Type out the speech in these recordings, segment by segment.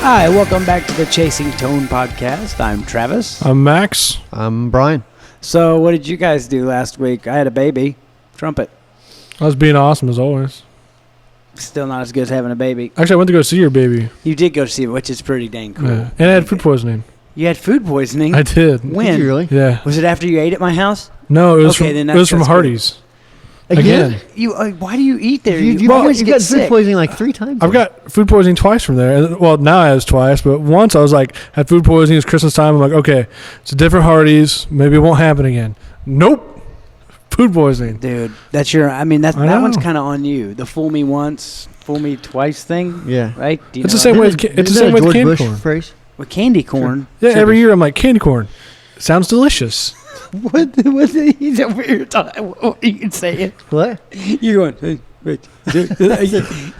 Hi, welcome back to the Chasing Tone podcast. I'm Travis. I'm Max. I'm Brian. So, what did you guys do last week? I had a baby. Trumpet. I was being awesome as always. Still not as good as having a baby. Actually, I went to go see your baby. You did go to see it, which is pretty dang cool. Yeah. And I had food poisoning. You had food poisoning? I did. When? Did you really? Yeah. Was it after you ate at my house? No, it was Okay, from, then it was from that's Hardee's. Again? You why do you eat there? You've always get got sick. food poisoning like 3 times. I've got food poisoning twice from there. And, well, now I has twice, but once I was like, had food poisoning. It's Christmas time. I'm like, okay, it's a different Hardee's. Maybe it won't happen again. Nope. Food poisoning. Dude, that's your, that know. one's kind of on you. The fool me once, fool me twice thing. Yeah. Right? Do you It's know the same that? way with, it's the Isn't same that way a with George candy Bush corn. phrase? With candy corn. Yeah, every year I'm like, candy corn. Sounds delicious. What he's over here talking. What you can say it. What? You're going, hey, wait.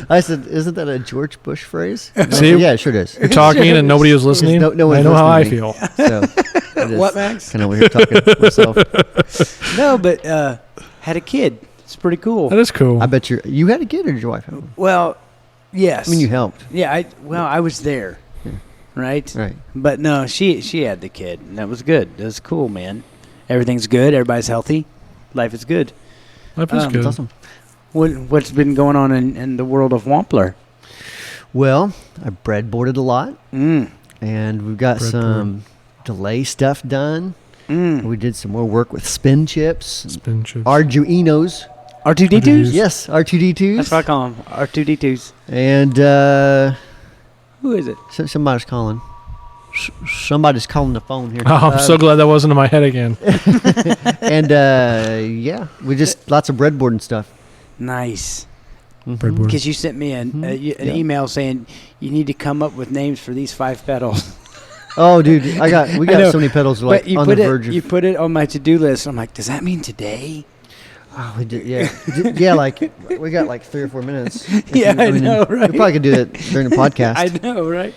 I said, isn't that a George Bush phrase? See? Yeah, it sure does. You're talking and nobody was listening. No one's I know how I listening to feel. So, What, Max? Kind of over here talking to myself. No, but had a kid. It's pretty cool. That is cool. I bet you had a kid or did your wife have one? Well, yes. I mean, you helped. Yeah, I was there. Yeah. Right? Right. But no, she had the kid. And that was good. That was cool, man. Everything's good. Everybody's healthy. Life is good. Life is good. That's awesome. What's been going on in the world of Wampler? Well, I breadboarded a lot, Mm. and we've got some delay stuff done. Mm. We did some more work with spin chips, Spin chips. Arduinos. R2D2s? Yes, R2D2s. That's what I call them. R2D2s. And Who is it? somebody's calling. Somebody's calling the phone here. Oh, I'm so glad that wasn't in my head again. And yeah, we just lots of breadboard stuff. Nice. Breadboard. Because you sent me an Yeah. email saying you need to come up with names for these 5 pedals. Oh, dude, we I got know, so many pedals like but you on put the it verge of. you put it on my to-do list. I'm like, does that mean today? Oh, we did, yeah, yeah. Like we got like 3 or 4 minutes. Yeah, I know, right? We probably could do it during the podcast. I know, right?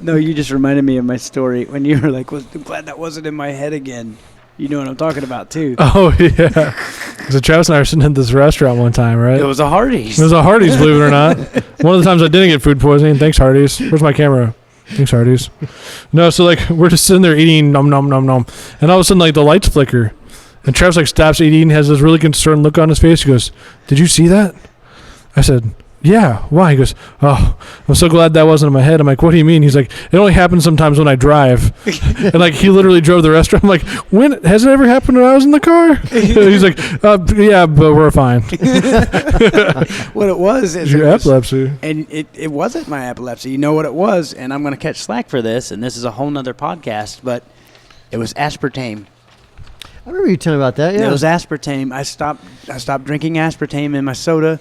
No, you just reminded me of my story when you were like, I'm glad that wasn't in my head again. You know what I'm talking about, too. Oh, yeah. So Travis and I were sitting at this restaurant one time, right? It was a Hardee's. It was a Hardee's, believe it or not. One of the times I didn't get food poisoning. Thanks, Hardee's. Where's my camera? Thanks, Hardee's. No, so, like, we're just sitting there eating, nom, nom, nom, nom. And all of a sudden, like, the lights flicker. And Travis, like, stops eating, has this really concerned look on his face. He goes, "Did you see that?" I said, "Yeah, why?" He goes, "Oh, I'm so glad that wasn't in my head." I'm like, "What do you mean?" He's like, "It only happens sometimes when I drive." And like he literally drove the restaurant. I'm like, "When has it ever happened when I was in the car?" He's like, "Yeah, but we're fine." What it was is Your it was- epilepsy. and it wasn't my epilepsy. You know what it was, and I'm going to catch slack for this, and this is a whole nother podcast, but it was aspartame. I remember you telling me about that. Yeah, It was aspartame. I stopped drinking aspartame in my soda,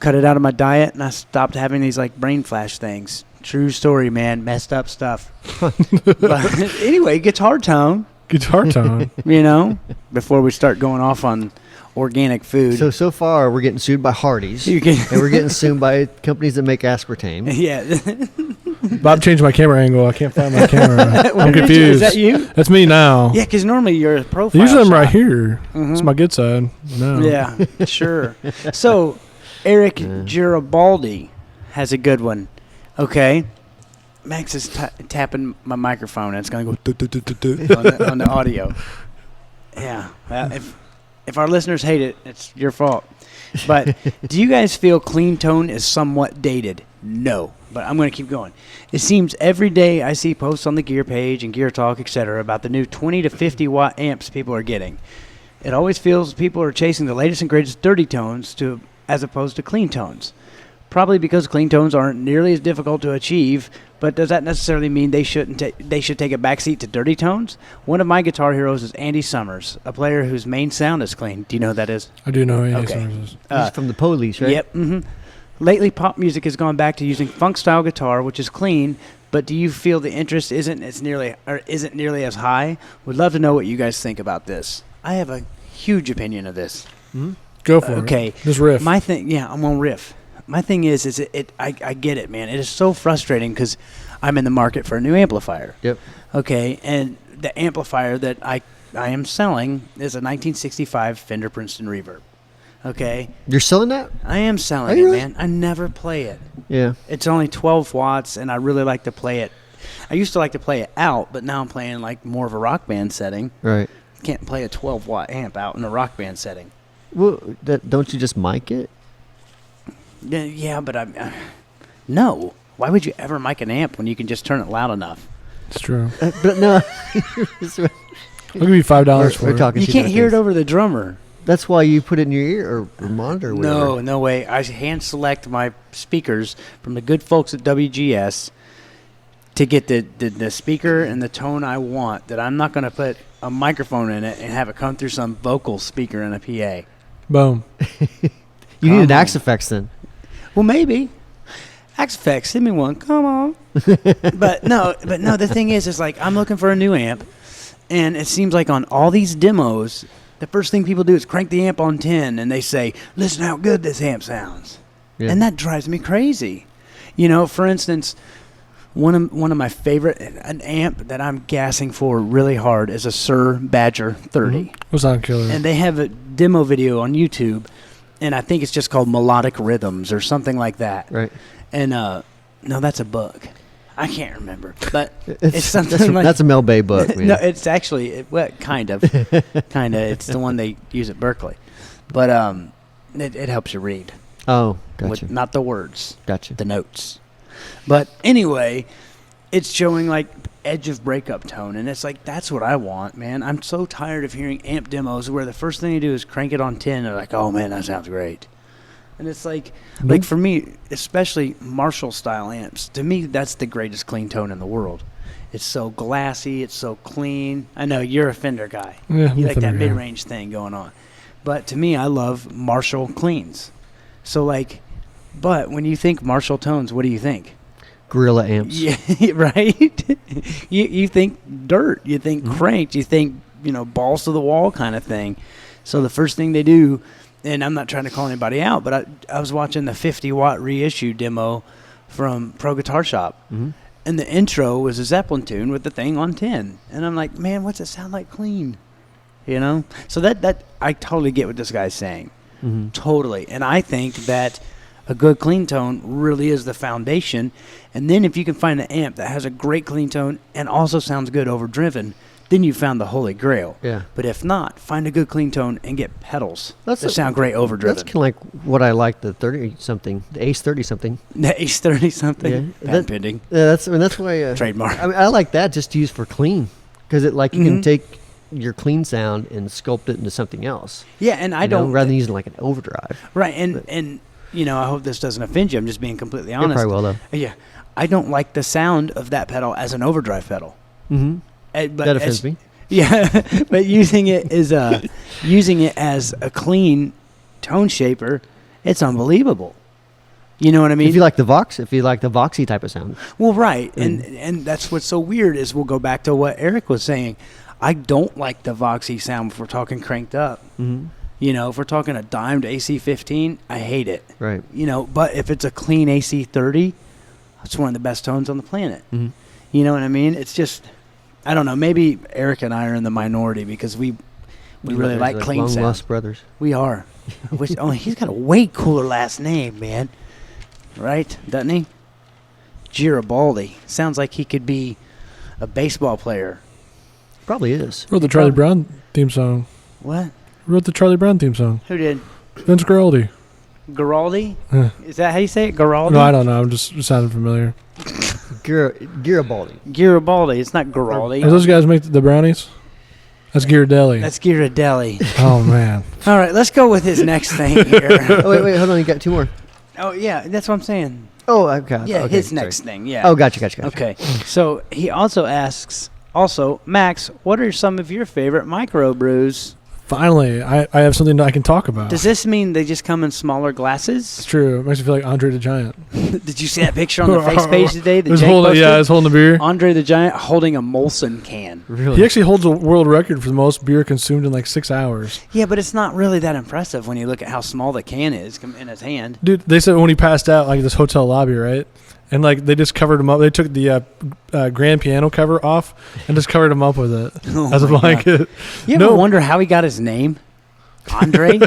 cut it out of my diet, and I stopped having these like brain flash things. True story, man. Messed up stuff. But anyway, guitar tone, Guitar tone. you know, before we start going off on organic food. So far we're getting sued by Hardee's, You can- and we're getting sued by companies that make aspartame. yeah. Bob changed my camera angle. I can't find my camera. I'm confused. Is that you? That's me now. Yeah, because normally you're a profile Usually I'm shot. right here. Mhm. It's my good side. No. Yeah, sure. So, Eric Garibaldi has a good one. Okay. Max is tapping my microphone, and it's going to go on the audio. Yeah. Well, if our listeners hate it, it's your fault. But do you guys feel clean tone is somewhat dated? No. But I'm going to keep going. It seems every day I see posts on the Gear page and Gear Talk, etc., about the new 20 to 50 watt amps people are getting. It always feels people are chasing the latest and greatest dirty tones as opposed to clean tones. Probably because clean tones aren't nearly as difficult to achieve, but does that necessarily mean they should take a backseat to dirty tones? One of my guitar heroes is Andy Summers, a player whose main sound is clean. Do you know who that is? I do know who Okay. Summers is. He's from the Police, right? Yep. Mm-hmm. Lately, pop music has gone back to using funk-style guitar, which is clean. But do you feel the interest isn't nearly as high? Would love to know what you guys think about this. I have a huge opinion of this. Mm-hmm. Go for it. Okay. Just riff. My thing, yeah, I'm gonna riff. My thing is I get it, man. It is so frustrating because I'm in the market for a new amplifier. Yep. Okay, and the amplifier that I am selling is a 1965 Fender Princeton Reverb. Okay, You're selling that? I am selling Are it, you really? man. I never play it. Yeah. It's only 12 watts, and I really like to play it. I used to like to play it out, but now I'm playing like more of a rock band setting. Right. Can't play a 12-watt amp out in a rock band setting. Well, don't you just mic it? Yeah, but no. Why would you ever mic an amp when you can just turn it loud enough? It's true. But no. I'll give you $5 for We're it. talking You two can't different hear it things. over the drummer. That's why you put it in your ear or monitor or whatever. No way. I hand select my speakers from the good folks at WGS to get the speaker and the tone I want, that I'm not going to put a microphone in it and have it come through some vocal speaker in a PA. Boom. You need an Axe Effects then. Well, maybe. Axe Effects, send me one. Come on. but no, the thing is like I'm looking for a new amp, and it seems like on all these demos, the first thing people do is crank the amp on 10, and they say, listen how good this amp sounds. Yeah. And that drives me crazy. You know, for instance, one of my favorite, an amp that I'm gassing for really hard is a Sir Badger 30. What's on killer? And they have a demo video on YouTube, and I think it's just called Melodic Rhythms or something like that. Right. And no, that's a book. I can't remember, but it's something that's a Mel Bay book. Man. No, it's actually kind of. It's the one they use at Berkeley, but it helps you read. Oh, gotcha. Not the words, Gotcha. the notes. But anyway, it's showing like edge of breakup tone, and it's like that's what I want, man. I'm so tired of hearing amp demos where the first thing you do is crank it on 10. They're like, oh man, that sounds great. And it's like for me, especially Marshall style amps, to me, that's the greatest clean tone in the world. It's so glassy. It's so clean. I know you're a Fender guy. Yeah, I'm You a like that Fender guy. mid-range thing going on. But to me, I love Marshall cleans. So like, but when you think Marshall tones, what do you think? Gorilla amps. Yeah, right? you think dirt. You think cranked. You think, balls to the wall kind of thing. So the first thing they do, and I'm not trying to call anybody out, but I was watching the 50-watt reissue demo from Pro Guitar Shop, and the intro was a Zeppelin tune with the thing on 10. And I'm like, man, what's it sound like clean? So that I totally get what this guy's saying. Totally. And I think that a good clean tone really is the foundation. And then if you can find an amp that has a great clean tone and also sounds good overdriven, then you found the holy grail. Yeah. But if not, find a good clean tone and get pedals that sound great overdriven. That's kind of like what I like the 30-something, the Ace 30-something. The Ace 30-something. Yeah. Patent pending. That's why. Trademark. I mean, I like that just to use for clean, because you can take your clean sound and sculpt it into something else. Yeah, and I don't. rather than using like an overdrive. Right, and I hope this doesn't offend you. I'm just being completely honest. It probably will though. Yeah, I don't like the sound of that pedal as an overdrive pedal. Mm-hmm. But That offends me. Yeah, but using it as a clean tone shaper, it's unbelievable. You know what I mean? If you like the Voxy type of sound. Well, right, and that's what's so weird is we'll go back to what Eric was saying. I don't like the Voxy sound if we're talking cranked up. Mm-hmm. If we're talking a dimed AC15, I hate it. Right. But if it's a clean AC30, it's one of the best tones on the planet. Mm-hmm. You know what I mean? It's just, I don't know. Maybe Eric and I are in the minority because we really like clean long sound. lost brothers. We are. He's got a way cooler last name, man. Right? Doesn't he? Garibaldi. Sounds like he could be a baseball player. Probably is. Wrote the Charlie Brown theme song. What? Wrote the Charlie Brown theme song. Who did? Vince Guaraldi. Garaldi? Yeah. Is that how you say it? Garaldi? No, I don't know. It sounded familiar. Garibaldi. Garibaldi. It's not Garaldi. Do those guys make the brownies? That's Ghirardelli. That's Ghirardelli. Oh, man. All right, let's go with his next thing here. Oh, wait, hold on. You got two more. Oh, yeah, that's what I'm saying. Oh, okay. Yeah, okay, his sorry. next thing, yeah. Oh, gotcha. Okay, so he also asks, Max, what are some of your favorite microbrews? Finally, I have something that I can talk about. Does this mean they just come in smaller It's glasses? true. It makes me feel like Andre the Giant. Did you see that picture on the face page today? He's holding the beer. Andre the Giant holding a Molson can. Really? He actually holds a world record for the most beer consumed in like 6 hours. Yeah, but it's not really that impressive when you look at how small the can is in his hand. Dude, they said when he passed out, like this hotel lobby, right? And like they just covered him up. They took the grand piano cover off and just covered him up with it Oh as a my blanket. God. You ever wonder how he got his name? Andre?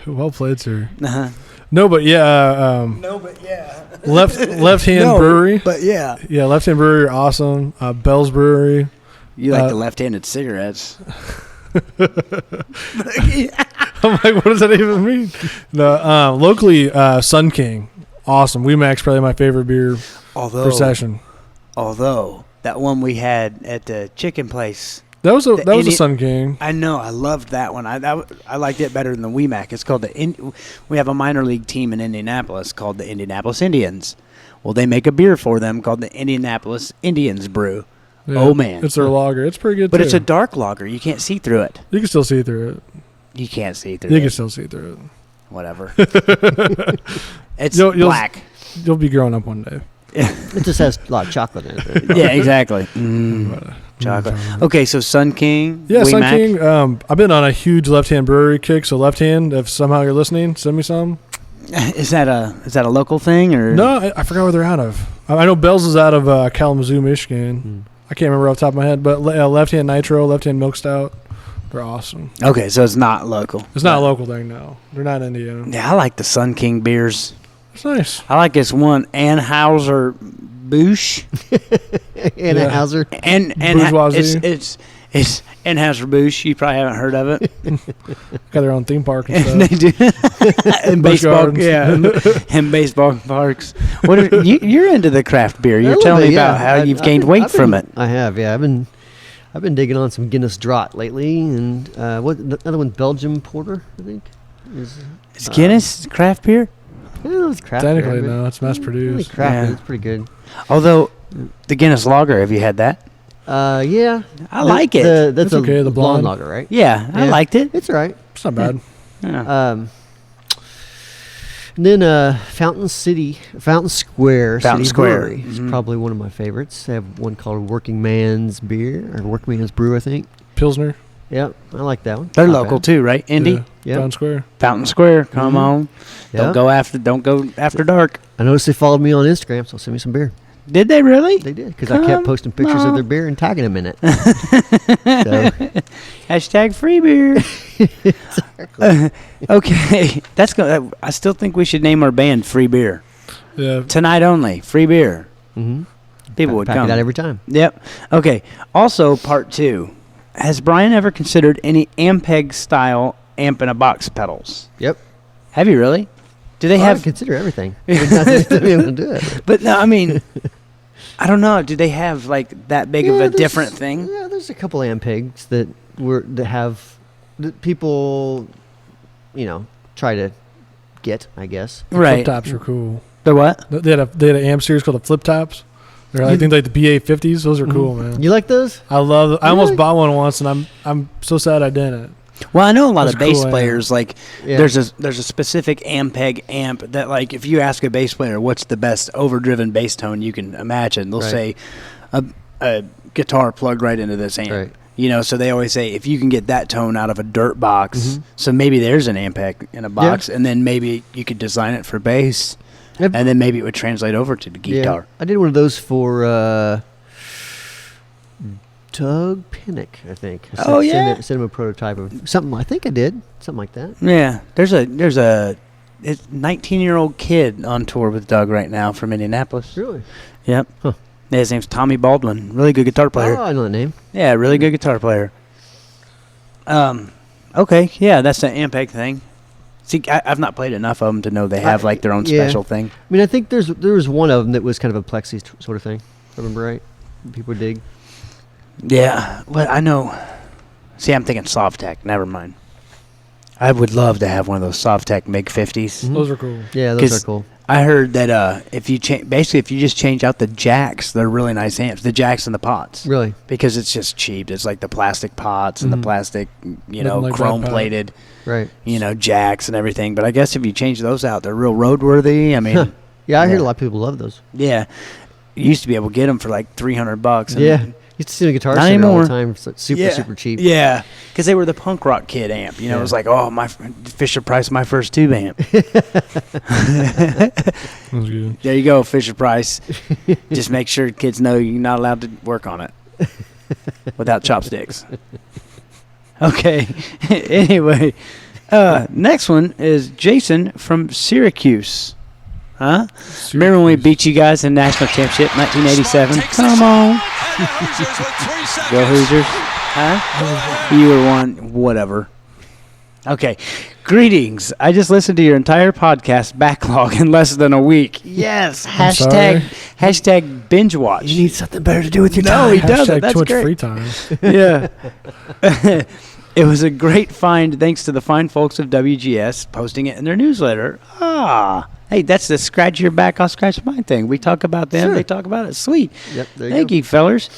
Well played, sir. Uh-huh. No, but yeah. No, but yeah. Left hand brewery. But yeah. Yeah, left hand brewery are awesome. Bell's Brewery. You like the left-handed cigarettes. I'm like, what does that even mean? No, locally, Sun King, awesome. Weemax probably my favorite beer per session. Although that one we had at the chicken place, That was a Sun King. I know, I loved that one. I liked it better than the Weemac. It's called we have a minor league team in Indianapolis called the Indianapolis Indians. Well, they make a beer for them called the Indianapolis Indians Brew. Yeah, oh man, it's their lager. It's pretty good, but too. it's a dark lager. You can't see through it. You can still see through it. You can't see through You it. can still see through it. Whatever. It's black. You'll be growing up one day. It just has a lot of chocolate in it. Yeah, exactly. Chocolate. Okay, so Sun King. Yeah, Sun Weemac. King. I've been on a huge left-hand brewery kick. So left hand, if somehow you're listening, send me some. Is that a local thing or No, I forgot where they're out of. I know Bell's is out of Kalamazoo, Michigan. I can't remember off the top of my head, but left-hand nitro, left-hand milk stout, they're awesome. Okay, so it's not local. It's not a local thing, no. They're not Indiana. Yeah, I like the Sun King beers. It's nice. I like this one Anheuser-Busch. Anheuser. It's Anheuser-Busch. You probably haven't heard of it. Got their own theme park and They stuff. do. And Busch baseball, Gardens. and baseball parks. What you're into the craft beer? You're A little telling bit, me about yeah. how you've gained weight from it. I have, yeah. I've been digging on some Guinness Draught lately, and the other one, Belgium Porter, I think. Is Guinness craft beer? Yeah, it's craft Technically, beer, no. It's mass Really produced. craft beer, Yeah. it's pretty good. Although the Guinness Lager, have you had that? Yeah. I like it. That's It's okay, the blonde. lager, right? Yeah, I Yeah. liked it. It's all right. It's not bad. Yeah. And then Fountain Square Fountain City Square. Brewery is Mhm. probably one of my favorites. They have one called Working Man's Beer, or Working Man's Brew, I think. Pilsner. Yep, I like that one. They're Not local bad. too, right? Indy, Yeah. Yep. Town Square. Fountain Square. Come Mhm. on. Yeah. Don't go after dark. I noticed they followed me on Instagram, so send me some beer. Did they really? They did, because I kept Come posting pictures of on. their beer and tagging them in it. So, Hashtag free beer. Okay, that's good. I still think we should name our band Free Beer. Yeah. Tonight only, free beer. mhm. People would Pack come. it out every time. Yep. Okay. Also, part 2. Has Brian ever considered any Ampeg style amp in a box pedals? Yep. Have you really? Do they I have? consider everything. There's nothing to be able to do it. But no, I mean, I don't know. Do they have like that big of a there's- different thing? Yeah, there's a couple Ampegs that have that people, try to get, I guess. Right. Flip tops are cool. The what? They had an amp series called the Flip Tops. They're, I think like the BA50s. Those are cool, man. You like those? I love them. I almost Really? bought one once, and I'm so sad I didn't. Well, I know a lot That's of bass cool, yeah. players. Like, Yeah. there's a specific Ampeg amp that, like, if you ask a bass player what's the best overdriven bass tone you can imagine, they'll Right. say a guitar plugged right into this amp. Right. So they always say if you can get that tone out of a dirt box, Mhm. so maybe there's an Ampeg in a box, and then maybe you could design it for bass, Yep. and then maybe it would translate over to the guitar. Yeah. I did one of those for Doug Pinnick, I think. I Oh, yeah? Sent him a prototype of something. I think I did something like that. Yeah, there's a 19-year-old kid on tour with Doug right now from Indianapolis. Really? Yep. Huh. Yeah, his name's Tommy Baldwin. Really good guitar player. Oh, I know that name. Yeah, really good guitar player. Okay, yeah, that's the Ampeg thing. See, I've not played enough of them to know they have like their own yeah. special thing. I mean, I think there was one of them that was kind of a plexi sort of thing. If I remember right. People dig. Yeah, well, I know. See, I'm thinking Sovtech. Never mind. I would love to have one of those Sovtech MiG 50s. Mhm. Those are cool. Yeah, 'Cause those are cool. I heard that if you if you just change out the jacks, they're really nice amps. The jacks and the pots. Really. Because it's just cheap. It's like the plastic pots and the Mhm. plastic, Nothing like that chrome pot. plated, Right. jacks and everything. But I guess if you change those out, they're real roadworthy. I mean, Yeah, I heard Yeah. a lot of people love those. yeah. You used to be able to get them for like $300. And Yeah. Used to see the Guitar Not Center all anymore. the time. It's like super cheap. Yeah. Because they were the punk rock kid amp. It Yeah. was like, oh, my Fisher Price, my first tube amp. That was good. There you go, Fisher Price. Just make sure kids know you're not allowed to work on it without chopsticks. Okay. Anyway, Next one is Jason from Syracuse. Huh? Remember when we beat you guys in national championship 1987? Come on. Go Hoosiers. Huh? You were one. Whatever. Okay. Greetings. I just listened to your entire podcast backlog in less than a week. Yes. Hashtag binge watch. You need something better to do with your No, time. he doesn't. Hashtag That's too much great. free time. Yeah. It was a great find thanks to the fine folks of WGS posting it in their newsletter. Hey, that's the scratch your back, I'll scratch mine thing. We talk about them, Sure. They talk about it. Sweet. Yep, there you Thank go. you, fellers.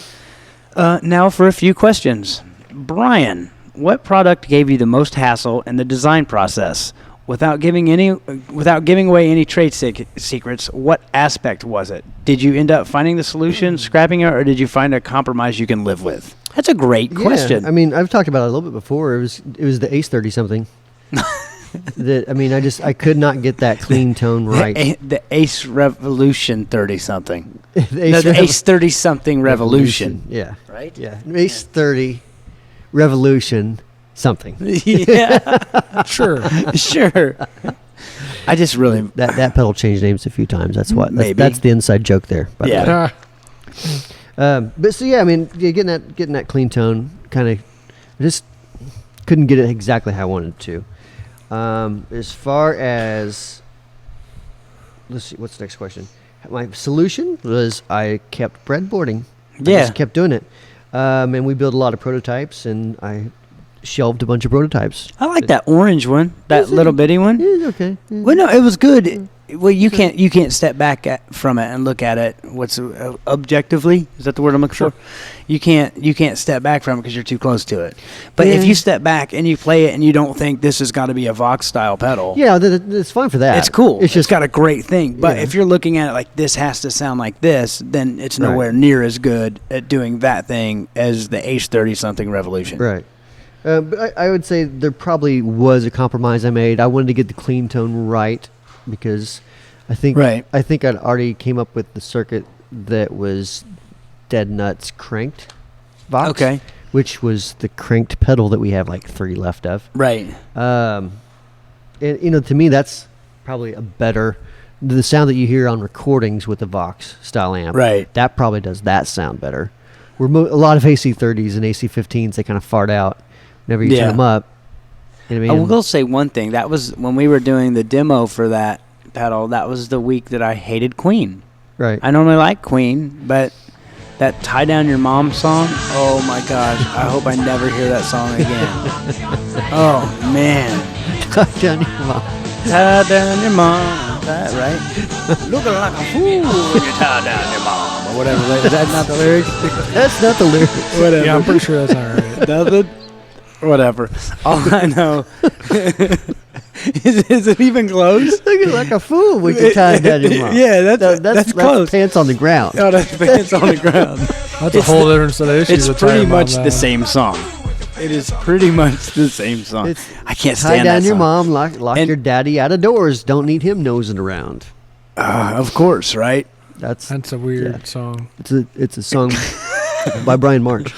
Now for a few questions. Brian, what product gave you the most hassle in the design process? Without giving away any trade secrets, what aspect was it? Did you end up finding the solution, scrapping it, or did you find a compromise you can live with? That's a great question. I mean, I've talked about it a little bit before. It was the Ace 30 something. I could not get that clean tone right. The Ace Revolution 30-something. the Ace 30-something Revolution. Yeah. Right? Yeah. Ace 30 Revolution something. Yeah. Sure. Sure. I just really... That pedal changed names a few times. That's what. Maybe. That's the inside joke there. By the way. Yeah. But so yeah, I mean, getting that clean tone, kind of, I just couldn't get it exactly how I wanted to. As far as, let's see, what's the next question? My solution was I kept breadboarding. I Yeah. just kept doing it, and we built a lot of prototypes, and I shelved a bunch of prototypes. I like that orange one, that little bitty one. Yeah, okay. Yeah. Well, no, it was good. Well, you can't step back from it and look at it. What's objectively? Is that the word I'm looking for? You can't step back from it because you're too close to it. But if Yeah. you step back and you play it and you don't think this has got to be a Vox style pedal, Yeah, it's fine for that. it's cool. It's just got a great thing. But Yeah. if you're looking at it like this has to sound like this, then it's Right. nowhere near as good at doing that thing as the Ace 30-something Revolution. right. But I would say there probably was a compromise I made. I wanted to get the clean tone right because I think I'd already came up with the circuit that was dead nuts cranked Vox. Okay. Which was the cranked pedal that we have like 3 left of. Right. And to me that's probably a better the sound that you hear on recordings with the Vox style amp. Right. That probably does that sound better. Where a lot of AC30s and AC15s they kind of fart out whenever you turn them up. You know what I I mean? will say one thing. That was when we were doing the demo for that pedal. That was the week that I hated Queen. Right. I normally like Queen, but that "Tie Down Your Mom" song. Oh my gosh! I hope I never hear that song again. Oh man! Tie down your mom. Tie down your mom. That right? Looking like a fool when you tie down your mom or whatever. Is that not the lyrics? That's not the lyrics. Whatever. Yeah, I'm pretty sure that's not right. Nothing. Whatever. All I know is it even close? Looking like a fool when you tie down your mom. Yeah, that's close. Pants on the ground. No, that's pants on the ground. That's a whole different set of issues. It's with pretty Time much on the that. same song. It is pretty much the same song. It's I can't Tie stand down that your song. mom, lock And- your daddy out of doors. Don't need him nosing around. Of course, right? That's That's a weird song. it's a song by Brian March.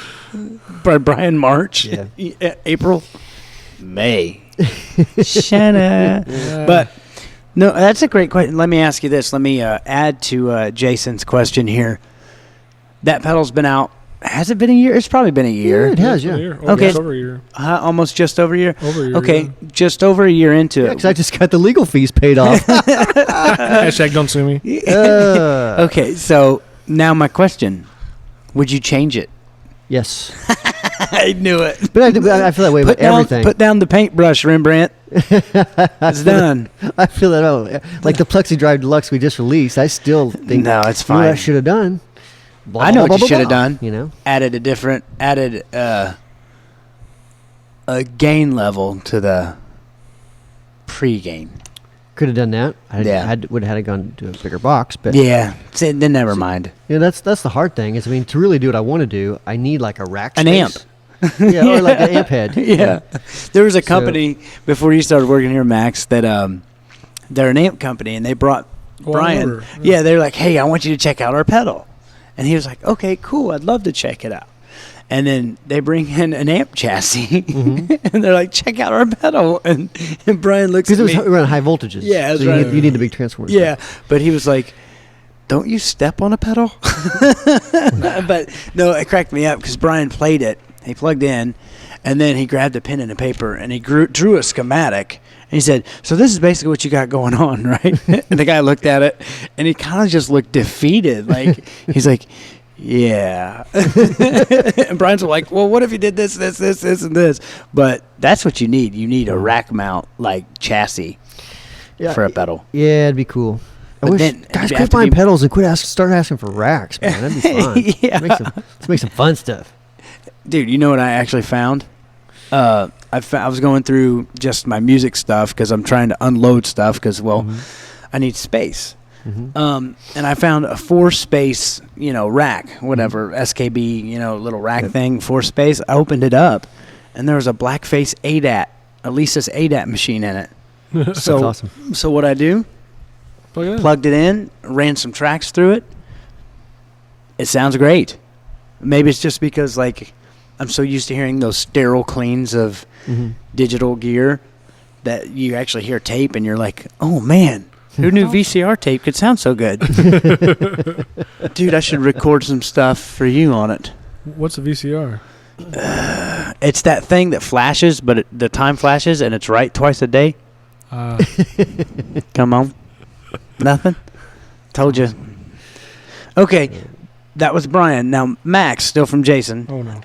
By Brian March. Yeah. April. May. Shanna. Yeah. But no, that's a great question. Let me ask you this. Let me add to Jason's question here. That pedal's been out. Has it been a year? It's probably been a year. Yeah, it has, Over a yeah. year. Okay. It's over a year. Almost just over a year. Over a year. Okay, yeah. just over a year into Yeah, it. 'cause I just got the legal fees paid off. Hashtag don't sue me. Okay, so now my question: would you change it? Yes. I knew it. But I feel that way about everything. Put down the paintbrush, Rembrandt. It's done. I feel that way. Like the Plexi Drive Deluxe we just released, I still think, No, it's you know what I fine. should have done? Blah, I know blah, what blah, you should have blah, done. You know? Added a gain level to the pre-gain. Could have done that. Yeah. Would have had to gone to a bigger box, but Yeah. Then never mind. yeah, that's the hard thing. Is to really do what I want to do, I need like a rack An space. Yeah, or like an amp head. Yeah. There was a company before you started working here, Max, that they're an amp company, and they brought Brian. over. Yeah, they're like, hey, I want you to check out our pedal. And he was like, okay, cool. I'd love to check it out. And then they bring in an amp chassis, Mm-hmm. and they're like, "Check out our pedal." And Brian looks at Because it me. was running high voltages. Yeah, that's so right. you need the big transformer. Yeah, but he was like, "Don't you step on a pedal?" But no, it cracked me up because Brian played it. He plugged in, and then he grabbed a pen and a paper, and he drew a schematic. And he said, "So this is basically what you got going on, right?" And the guy looked at it, and he kind of just looked defeated. Like, he's like, "Yeah." And Brian's like, "Well, what if you did this, and this?" But that's what you need. You need a rack mount, like, chassis for a pedal. Yeah, it'd be cool. I But wish then guys you quit have to buying be- pedals and start asking for racks, man. That'd be fun. Yeah. Let's make some fun stuff. Dude, you know what I actually found? I was going through just my music stuff because I'm trying to unload stuff because, I need space. Mm-hmm. And I found a 4-space, rack, whatever, SKB, little rack thing, 4-space. I opened it up, and there was a Blackface ADAT, a Lisa's ADAT machine in it. So, That's awesome. So what I do, plugged it in, ran some tracks through it. It sounds great. Maybe it's just because, like, I'm so used to hearing those sterile cleans of digital gear that you actually hear tape and you're like, "Oh man, who knew VCR tape could sound so good?" Dude, I should record some stuff for you on it. What's a VCR? It's that thing that flashes, but the time flashes and it's right twice a day. Come on. Nothing? Told you. Okay. That was Brian. Now, Max, still from Jason. Oh, no.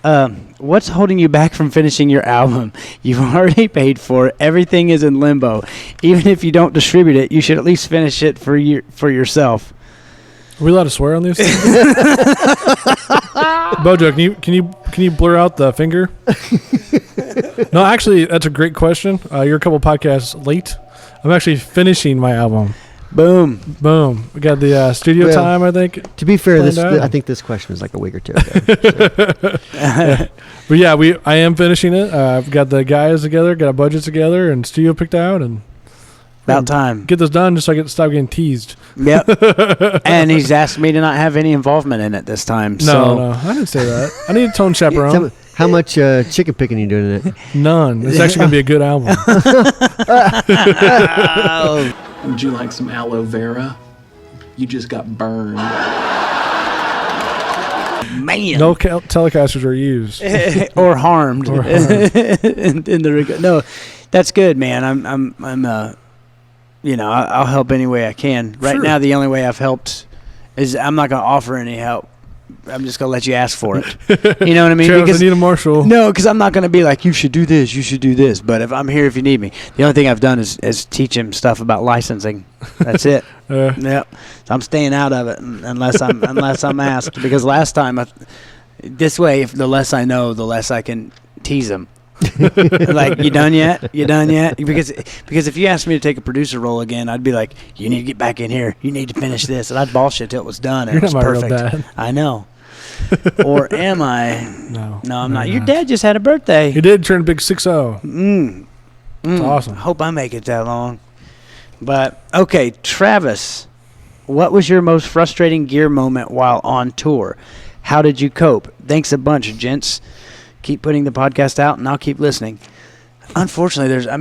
What's holding you back from finishing your album? You've already paid for it. Everything is in limbo. Even if you don't distribute it, you should at least finish it for yourself. Are we allowed to swear on these things? Bojo, can you blur out the finger? No, actually, that's a great question. You're a couple podcasts late. I'm actually finishing my album. Boom. We got the studio time, I think. To be fair, planned out. I think this question was like a week or two ago. But yeah, I am finishing it. I've got the guys together, got a budget together, and studio picked out, and About time. get this done just so I can stop getting teased. Yep. And he's asked me to not have any involvement in it this time. No, I didn't say that. I need a tone chaperone. Tell me, how much chicken picking you doing in it? None. It's actually going to be a good album. Would you like some aloe vera? You just got burned. Man. No telecasters are used. or harmed. Or harmed. in the no, that's good, man. I'm I'll help any way I can. Right Sure. now, the only way I've helped is I'm not gonna offer any help. I'm just gonna let you ask for it. You know what I mean? Travis, I need a Marshall. No, because I'm not gonna be like, you should do this, you should do this. But if I'm here, if you need me, the only thing I've done is teach him stuff about licensing. That's it. Yep. So I'm staying out of it unless I'm asked. Because last time, this way, if the less I know, the less I can tease him. Like, you done yet? You done yet? Because if you asked me to take a producer role again, I'd be like, you need to get back in here. You need to finish this, and I'd bullshit till it was done and You're it was not my real perfect. dad. I know. Or am I? No, I'm not. you're Your dad just had a birthday. He did turn big 6-0. It's awesome. I hope I make it that long. But okay, Travis, what was your most frustrating gear moment while on tour? How did you cope? Thanks a bunch, gents. Keep putting the podcast out, and I'll keep listening. Unfortunately, let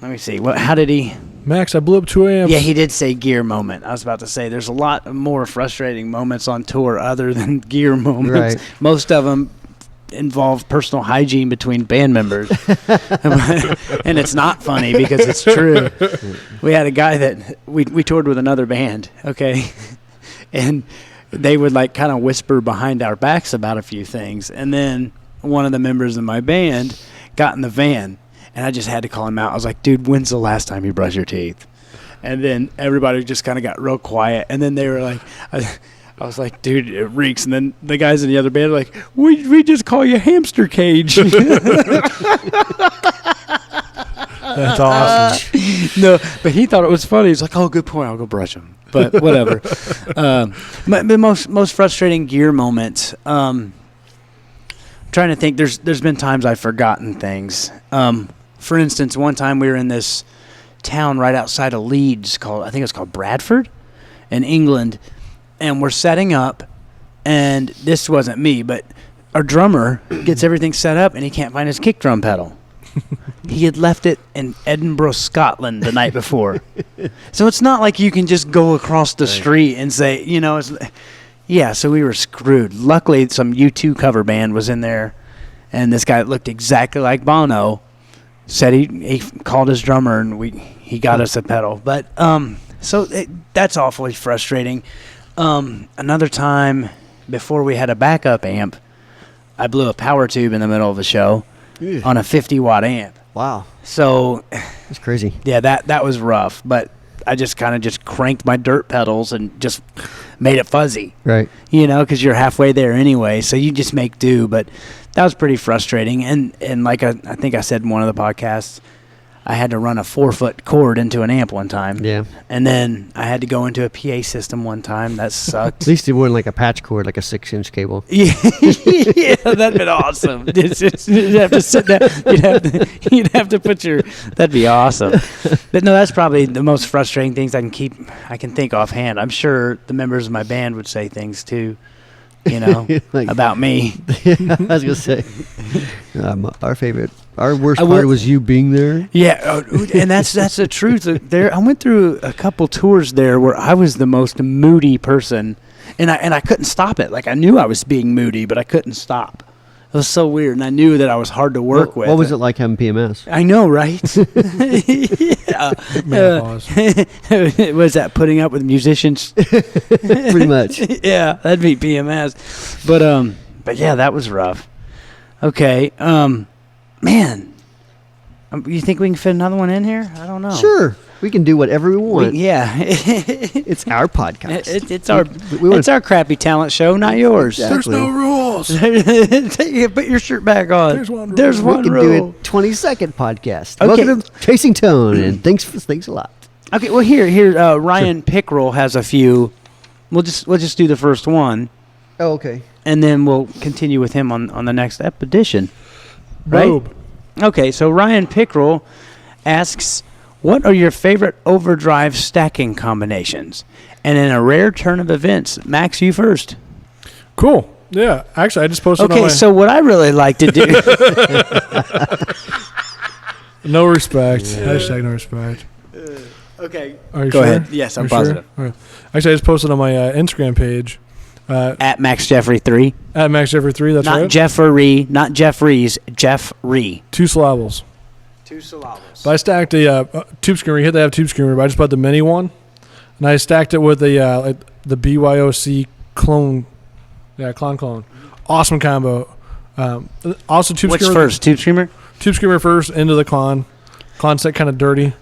me see. How did he? Max, I blew up 2 amps. Yeah, he did say gear moment. I was about to say there's a lot more frustrating moments on tour other than gear moments. Right. Most of them involve personal hygiene between band members. And it's not funny because it's true. We had a guy that we toured with another band, okay? And they would like kind of whisper behind our backs about a few things. And then one of the members of my band got in the van, and I just had to call him out. I was like, dude, when's the last time you brushed your teeth? And then everybody just kind of got real quiet. And then they were like, I was like, dude, it reeks. And then the guys in the other band were like, we just call you Hamster Cage. That's awesome. No, but he thought it was funny. He's like, oh, good point. I'll go brush him. But whatever. The most frustrating gear moment. Trying to think. There's been times I've forgotten things. For instance, one time we were in this town right outside of Leeds I think it's called Bradford in England, and we're setting up, and this wasn't me, but our drummer gets everything set up, and he can't find his kick drum pedal. He had left it in Edinburgh, Scotland the night before. So it's not like you can just go across the street and say, so we were screwed. Luckily, some U2 cover band was in there, and this guy looked exactly like Bono said he called his drummer, and he got us a pedal. But that's awfully frustrating. Another time, before we had a backup amp, I blew a power tube in the middle of a show on a 50-watt amp. Wow. So that's crazy. Yeah, that was rough. But I just kind of just cranked my dirt pedals and just made it fuzzy. Right. Because you're halfway there anyway, so you just make do. But that was pretty frustrating. And like I think I said in one of the podcasts, I had to run a 4-foot cord into an amp one time. Yeah. And then I had to go into a PA system one time. That sucked. At least it wasn't like a patch cord, like a 6-inch cable. Yeah, that'd been awesome. You'd have to sit there. You'd have to put your. That'd be awesome. But no, that's probably the most frustrating things I can think offhand. I'm sure the members of my band would say things too, like, about me. Yeah, I was gonna say, our worst part was you being there. Yeah, and that's the truth. There, I went through a couple tours there where I was the most moody person, and I couldn't stop it. Like I knew I was being moody, but I couldn't stop. It was so weird, and I knew that I was hard to work with. What was it like having PMS? I know, right? Was that putting up with musicians? Pretty much. Yeah, that'd be PMS. But yeah, that was rough. Okay, man, you think we can fit another one in here? I don't know. Sure, we can do whatever we want. It's our podcast. It's our crappy talent show, not yours. Exactly. There's no rules. Put your shirt back on. There's one rule. We can do a 20-second podcast. Okay. Welcome to Chasing Tone, and thanks a lot. Okay, well here, Ryan Pickrell has a few. We'll just do the first one. Oh, okay. And then we'll continue with him on the next edition. Right? Boom. Okay, so Ryan Pickrell asks, what are your favorite overdrive stacking combinations? And in a rare turn of events, Max, you first. Cool. Yeah. Actually, I just posted on my... So what I really like to do... No respect. Hashtag no respect. Okay. Are you Go sure? ahead. Yes, I'm Are you positive. Sure? All right. Actually, I just posted on my Instagram page. At Max Jeffrey 3. At Max Jeffrey 3, that's not right. Jeffrey, not Jeffries, Jeffrey. 2 syllables. 2 syllables. But I stacked a tube screamer. You had to have tube screamer, but I just bought the mini one. And I stacked it with the BYOC clone. Yeah, clone. Awesome combo. Also tube Which screamer. first, tube screamer? Tube screamer first, into the clon. Clon set kind of dirty.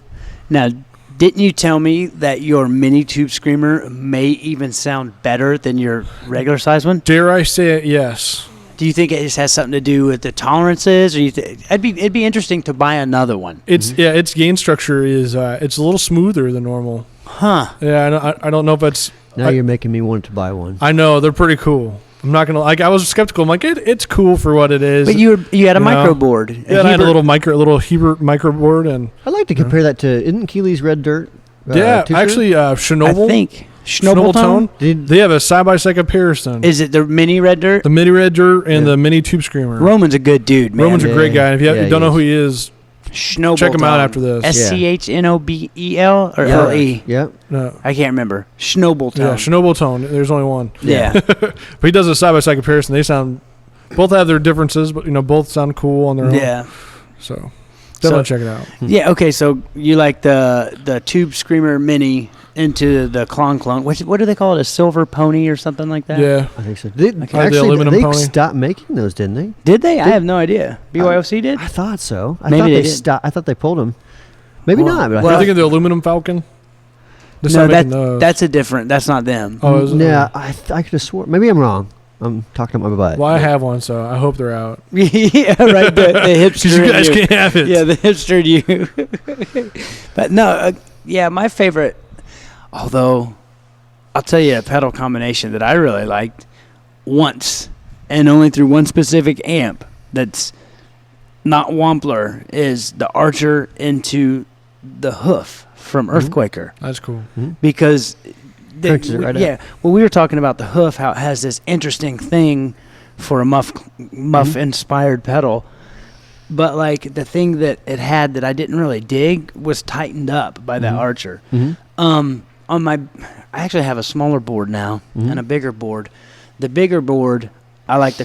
Now, didn't you tell me that your mini tube screamer may even sound better than your regular size one? Dare I say it? Yes. Do you think it just has something to do with the tolerances, or it'd be interesting to buy another one? Its gain structure is it's a little smoother than normal. Huh? Yeah, I don't know if it's. Now you're making me want to buy one. I know they're pretty cool. I'm not gonna I was skeptical. I'm like it's cool for what it is. But you had a micro board. Yeah, I had a little Hebert micro board, and I'd like to compare that to isn't Keeley's Red Dirt? Actually, Chernobyl. I think Schnobeltone. They have a side-by-side comparison. Is it the mini Red Dirt? The mini Red Dirt and the mini Tube Screamer. Roman's a good dude, man. Roman's a great guy. And if you don't know who he is, Schnobeltone. check him out after this. Schnobel or LE? Yeah. No. I can't remember. Schnobeltone. Yeah, Schnobeltone. There's only one. Yeah. But he does a side-by-side comparison. They both have their differences, but both sound cool on their own. Yeah. So definitely check it out. Yeah. Okay. So you like the Tube Screamer Mini into the clone. What do they call it? A silver pony or something like that? Yeah. I think so. the aluminum they pony. stopped making those, didn't they? Did they? I have no idea. BYOC did? I thought so. I Maybe thought they they did. stopped. I thought they pulled them. Maybe not. But Well, I think of the aluminum Falcon. No, that's a different. That's not them. Oh, is it? Yeah, I could have swore. Maybe I'm wrong. I'm talking about my butt. Well, I have one, so I hope they're out. Yeah, right. The hipster. You guys in you. can't have it. Yeah, the hipster in you. But no, my favorite. Although, I'll tell you a pedal combination that I really liked once, and only through one specific amp. That's not Wampler, is the Archer into the hoof from Earthquaker. That's cool. Crunches Because it right up. well, we were talking about the hoof, how it has this interesting thing for a muff inspired pedal. But like the thing that it had that I didn't really dig was tightened up by that Archer. I actually have a smaller board now and a bigger board. The bigger board, I like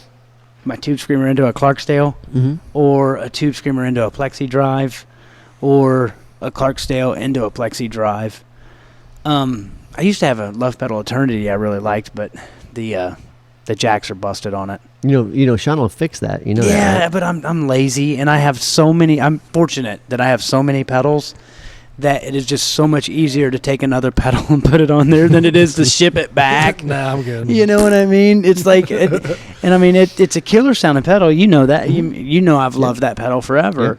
my tube screamer into a Clarksdale or a tube screamer into a Plexi drive or a Clarksdale into a Plexi drive. I used to have a Love Pedal Eternity I really liked, but the jacks are busted on it. You know, Sean will fix that. You know that, Yeah, right? but I'm lazy, and I have so many. I'm fortunate that I have so many pedals that it is just so much easier to take another pedal and put it on there than it is to ship it back. Nah, I'm good. You know what I mean? It's like, and I mean, it's a killer sounding pedal. You know that. You know I've loved that pedal forever.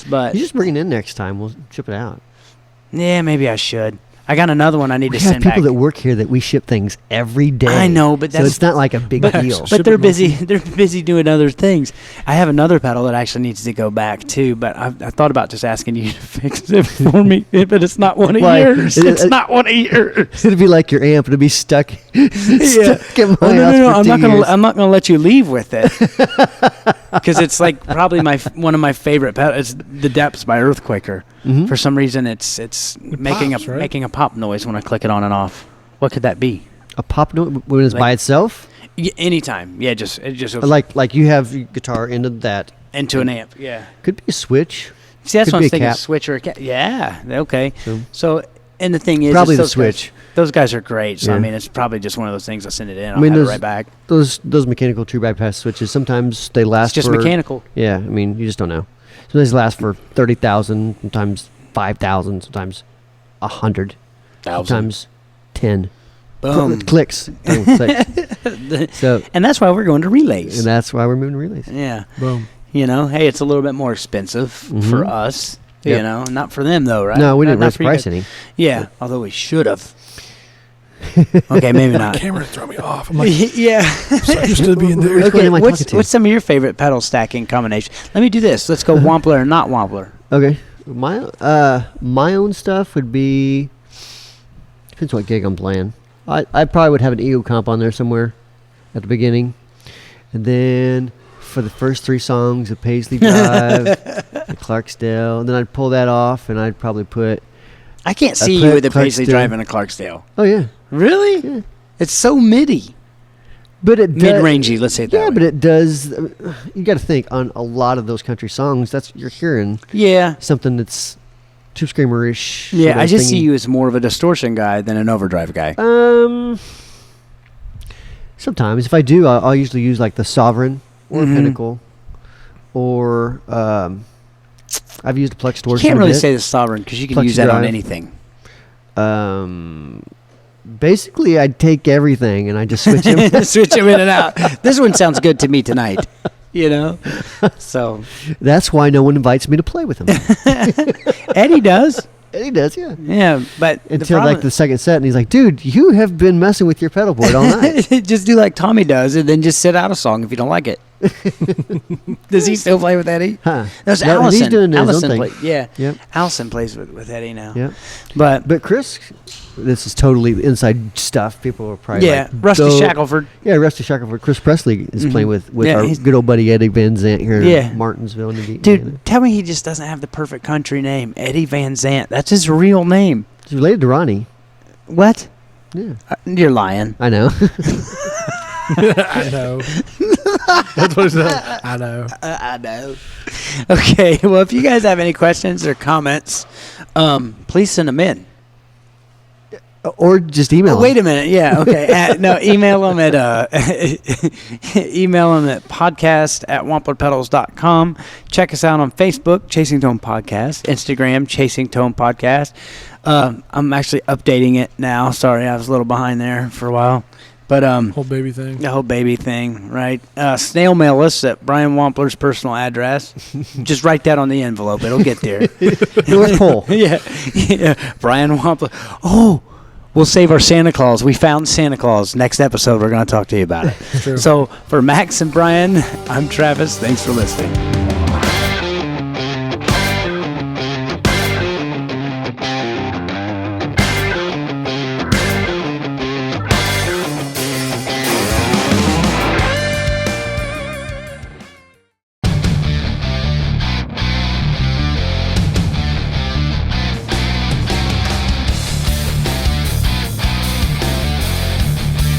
But You just bring it in next time. We'll ship it out. yeah, maybe I should. I got another one I need We to have send people back. that work here that we ship things every day. I know, but so that's it's not like a big deal. But they're busy. They're busy doing other things. I have another pedal that actually needs to go back too. But I thought about just asking you to fix it for me. But it's not one of Why? yours. It's not one of yours. It'd be like your amp. It'd be stuck. stuck in my Oh, house no. for I'm 2 not years. gonna. I'm not gonna let you leave with it because it's like probably one of my favorite pedals. It's the Depths by Earthquaker. Mhm. For some reason, it's making pops, right? making a pop noise when I click it on and off. What could that be? A pop note when it's by Like- itself. Anytime. Yeah, it just goes Like you have your guitar into that. into an amp. Yeah. Could be a switch. See, that's Could what I be was a thinking. cap. Switch or a cap. Yeah. Okay. So- So, and the thing is, Probably is the those switch. Guys, those guys are great. So I Yeah. mean, it's probably just one of those things. I send it in. I'll mean, have it those- right back. Those mechanical true bypass switches. Sometimes they last. It's just for, mechanical. Yeah, I mean, you just don't know. Sometimes they last for 30,000. Sometimes 5,000. Sometimes 100. Sometimes 10. Boom. Clicks. So, And that's why we're going to relays. and that's why we're moving to relays. Yeah. Boom. You know, hey, it's a little bit more expensive for us. Yep. You know, not for them though, right? No, we didn't Not raise the for you price guys. any. Yeah, although we should have. Okay, maybe not. Camera throw me off. I'm like, Yeah. so used to being there. Which one Okay, am I talking to? what's some of your favorite pedal stacking combination? Let me do this. Let's go Wampler or not Wampler. Okay. My own stuff would be, depends what gig I'm playing. I probably would have an Ego comp on there somewhere at the beginning, and then for the first 3 songs, a Paisley Drive, a Clarksdale, and then I'd pull that off, and I'd probably put. I can't see put you with a Paisley Clarksdale. Drive and a Clarksdale. Oh yeah, Really? Yeah. It's so MIDI. but it does, Mid-rangey, let's say it that Yeah, way. but it does. You got to think on a lot of those country songs. You're hearing Yeah. something that's tube screamer-ish. Yeah, sort of I just see thingy. you as more of a distortion guy than an overdrive guy. Sometimes if I do, I'll usually use like the Sovereign or Mhm. Pinnacle, or I've used the Plex You Distortion. can't a really bit. say the Sovereign because you can Plexi use that on drive. anything. Basically, I'd take everything and I just switch them. Switch them in and out. This one sounds good to me tonight. You know? So, That's why no one invites me to play with him. Eddie does. And he does, yeah. Yeah, but Until like the second set, and he's like, "Dude, you have been messing with your pedal board all night." just do like Tommy does and then just sit out a song if you don't like it. Does he still play with Eddie? Huh? That's No, Allison. he's doing his own Allison thing. yeah. Yep. Allison plays with Eddie now. Yep. But But Chris, this is totally inside stuff. People are probably yeah, like, Rusty "Go-" Shackelford. Yeah, Rusty Shackelford. Chris Presley is playing with Yeah, our he's- good old buddy Eddie Van Zant here Yeah. in Martinsville, Indiana. Dude, tell me he just doesn't have the perfect country name. Eddie Van Zant. That's his real name. He's related to Ronnie. What? Yeah, You're lying. I know. I know. That's what he said. I know. I know. Okay, well, if you guys have any questions or comments, please send them in. Or just email. Oh, wait a minute. Yeah. Okay. No, email them at podcast@wamplerpedals.com. Check us out on Facebook, Chasing Tone Podcast, Instagram, Chasing Tone Podcast. I'm actually updating it now. Sorry, I was a little behind there for a while, but Whole baby thing. the whole baby thing, right? Snail mail us at Brian Wampler's personal address. Just write that on the envelope; it'll get there. North Pole. yeah, Brian Wampler. Oh. We'll save our Santa Claus. We found Santa Claus. Next episode, we're going to talk to you about it. True. So, for Max and Brian, I'm Travis. Thanks for listening.